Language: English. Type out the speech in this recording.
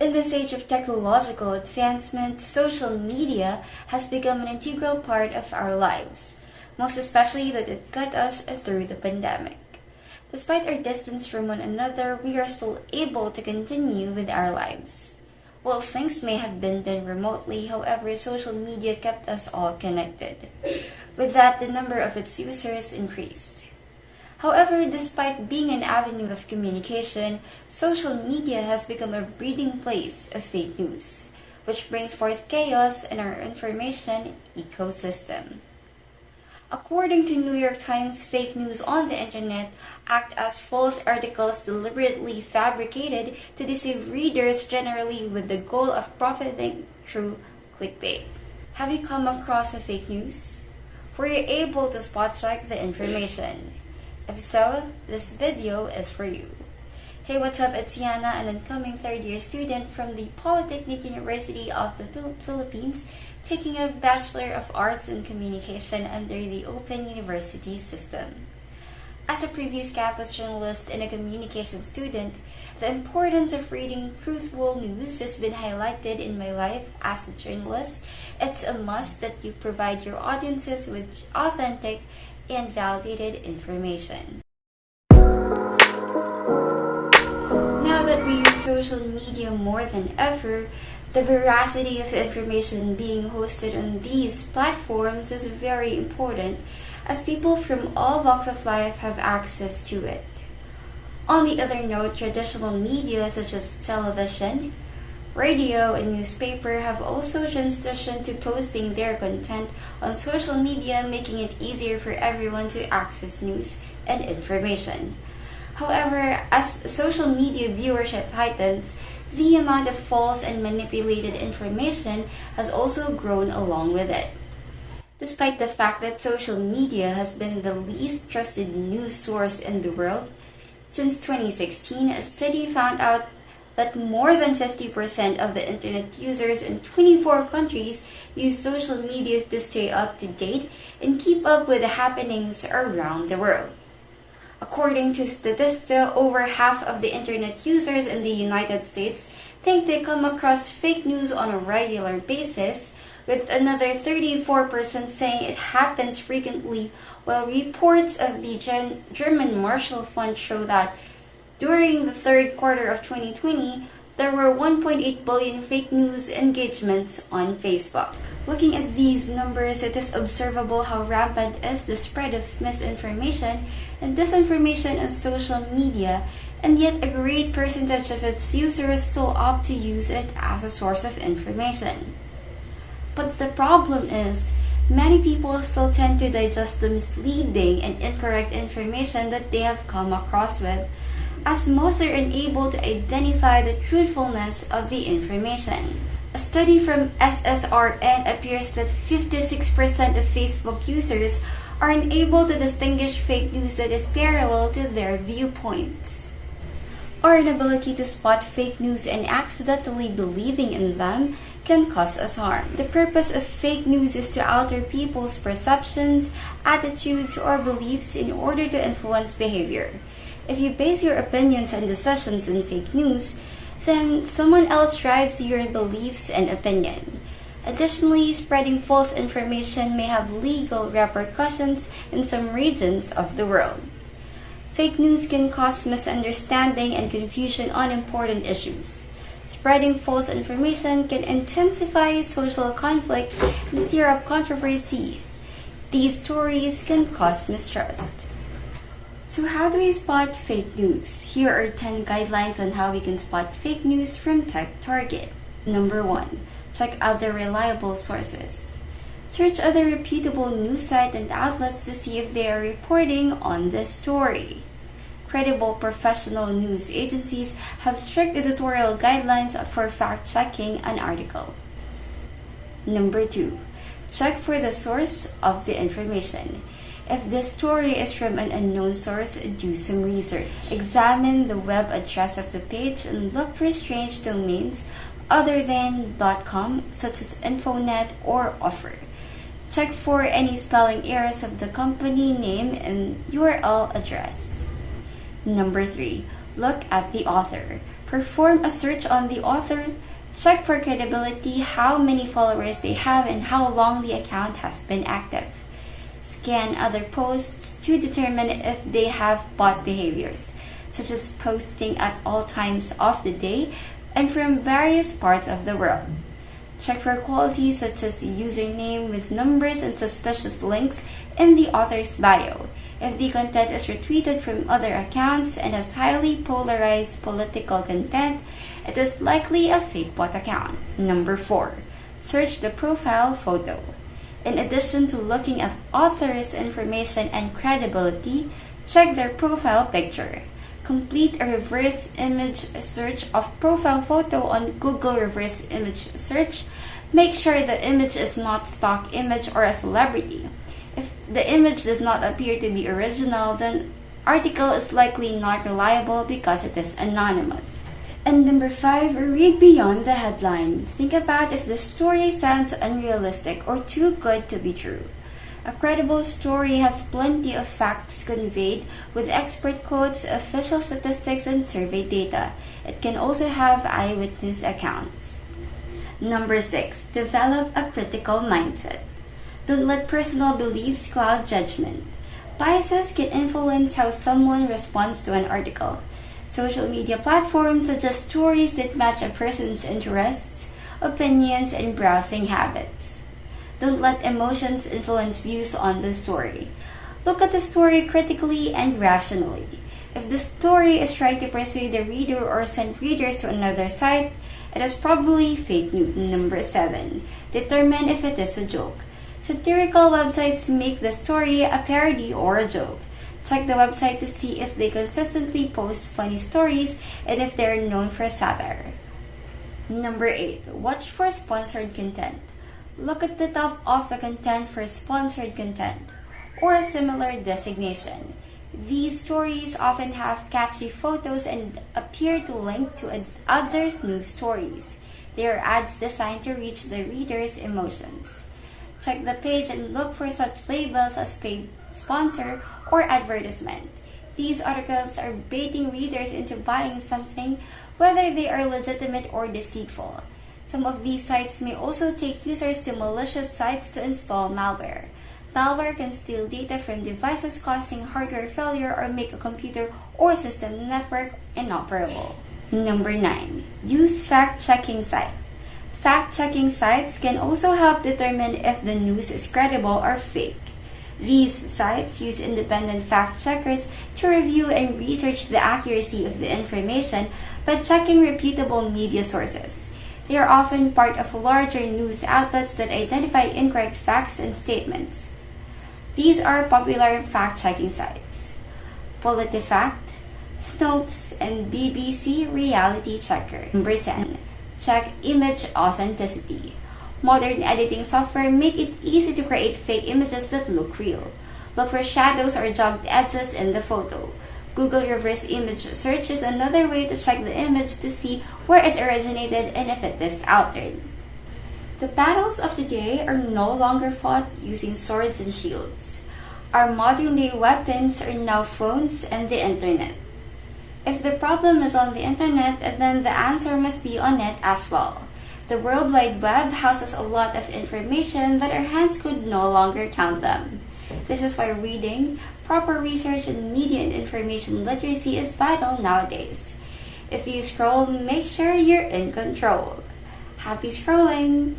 In this age of technological advancement, social media has become an integral part of our lives, most especially that it got us through the pandemic. Despite our distance from one another, we are still able to continue with our lives. While things may have been done remotely, however, social media kept us all connected. With that, the number of its users increased. However, despite being an avenue of communication, social media has become a breeding place of fake news, which brings forth chaos in our information ecosystem. According to New York Times, fake news on the internet act as false articles deliberately fabricated to deceive readers, generally with the goal of profiting through clickbait. Have you come across a fake news? Were you able to spot check the information? If so, this video is for you. Hey, what's up? It's REANA, an incoming third-year student from the Polytechnic University of the Philippines, taking a Bachelor of Arts in Communication under the Open University system. As a previous campus journalist and a communication student, the importance of reading truthful news has been highlighted in my life as a journalist. It's a must that you provide your audiences with authentic and validated information. Now that we use social media more than ever, the veracity of information being hosted on these platforms is very important, as people from all walks of life have access to it. On the other note, traditional media such as television, radio, and newspaper have also transitioned to posting their content on social media, making it easier for everyone to access news and information. However, as social media viewership heightens, the amount of false and manipulated information has also grown along with it. Despite the fact that social media has been the least trusted news source in the world, since 2016, a study found out that more than 50% of the internet users in 24 countries use social media to stay up to date and keep up with the happenings around the world. According to Statista, over half of the internet users in the United States think they come across fake news on a regular basis, with another 34% saying it happens frequently, while reports of the German Marshall Fund show that during the third quarter of 2020, there were 1.8 billion fake news engagements on Facebook. Looking at these numbers, it is observable how rampant is the spread of misinformation and disinformation on social media, and yet a great percentage of its users still opt to use it as a source of information. But the problem is, many people still tend to digest the misleading and incorrect information that they have come across with, as most are unable to identify the truthfulness of the information. A study from SSRN appears that 56% of Facebook users are unable to distinguish fake news that is parallel to their viewpoints. Our inability to spot fake news and accidentally believing in them can cause us harm. The purpose of fake news is to alter people's perceptions, attitudes, or beliefs in order to influence behavior. If you base your opinions and decisions on fake news, then someone else drives your beliefs and opinion. Additionally, spreading false information may have legal repercussions in some regions of the world. Fake news can cause misunderstanding and confusion on important issues. Spreading false information can intensify social conflict and stir up controversy. These stories can cause mistrust. So how do we spot fake news? Here are 10 guidelines on how we can spot fake news from TechTarget. Number 1. Check other reliable sources. Search other reputable news sites and outlets to see if they are reporting on the story. Credible professional news agencies have strict editorial guidelines for fact-checking an article. Number 2. Check for the source of the information. If the story is from an unknown source, do some research. Examine the web address of the page and look for strange domains other than .com, such as Infonet or Offer. Check for any spelling errors of the company name and URL address. Number 3. Look at the author. Perform a search on the author. Check for credibility, how many followers they have, and how long the account has been active. Scan other posts to determine if they have bot behaviors, such as posting at all times of the day and from various parts of the world. Check for qualities such as username with numbers and suspicious links in the author's bio. If the content is retweeted from other accounts and has highly polarized political content, it is likely a fake bot account. Number 4. Search the profile photo. In addition to looking at authors' information and credibility, check their profile picture. Complete a reverse image search of profile photo on Google reverse image search. Make sure the image is not stock image or a celebrity. If the image does not appear to be original, then article is likely not reliable because it is anonymous. And number 5, read beyond the headline. Think about if the story sounds unrealistic or too good to be true. A credible story has plenty of facts conveyed with expert quotes, official statistics, and survey data. It can also have eyewitness accounts. Number 6, develop a critical mindset. Don't let personal beliefs cloud judgment. Biases can influence how someone responds to an article. Social media platforms suggest stories that match a person's interests, opinions, and browsing habits. Don't let emotions influence views on the story. Look at the story critically and rationally. If the story is trying to persuade the reader or send readers to another site, it is probably fake news. Number 7. Determine if it is a joke. Satirical websites make the story a parody or a joke. Check the website to see if they consistently post funny stories and if they are known for satire. Number 8. Watch for sponsored content. Look at the top of the content for sponsored content or a similar designation. These stories often have catchy photos and appear to link to other news stories. They are ads designed to reach the reader's emotions. Check the page and look for such labels as paid sponsor or advertisement. These articles are baiting readers into buying something, whether they are legitimate or deceitful. Some of these sites may also take users to malicious sites to install malware. Malware can steal data from devices, causing hardware failure or make a computer or system network inoperable. Number 9. Use fact-checking sites. Fact-checking sites can also help determine if the news is credible or fake. These sites use independent fact-checkers to review and research the accuracy of the information by checking reputable media sources. They are often part of larger news outlets that identify incorrect facts and statements. These are popular fact-checking sites: PolitiFact, Snopes, and BBC Reality Checker. Number 10. Check image authenticity. Modern editing software make it easy to create fake images that look real. Look for shadows or jagged edges in the photo. Google reverse image search is another way to check the image to see where it originated and if it is altered. The battles of today are no longer fought using swords and shields. Our modern-day weapons are now phones and the internet. If the problem is on the internet, then the answer must be on it as well. The World Wide Web houses a lot of information that our hands could no longer count them. This is why reading, proper research, and media and information literacy is vital nowadays. If you scroll, make sure you're in control. Happy scrolling!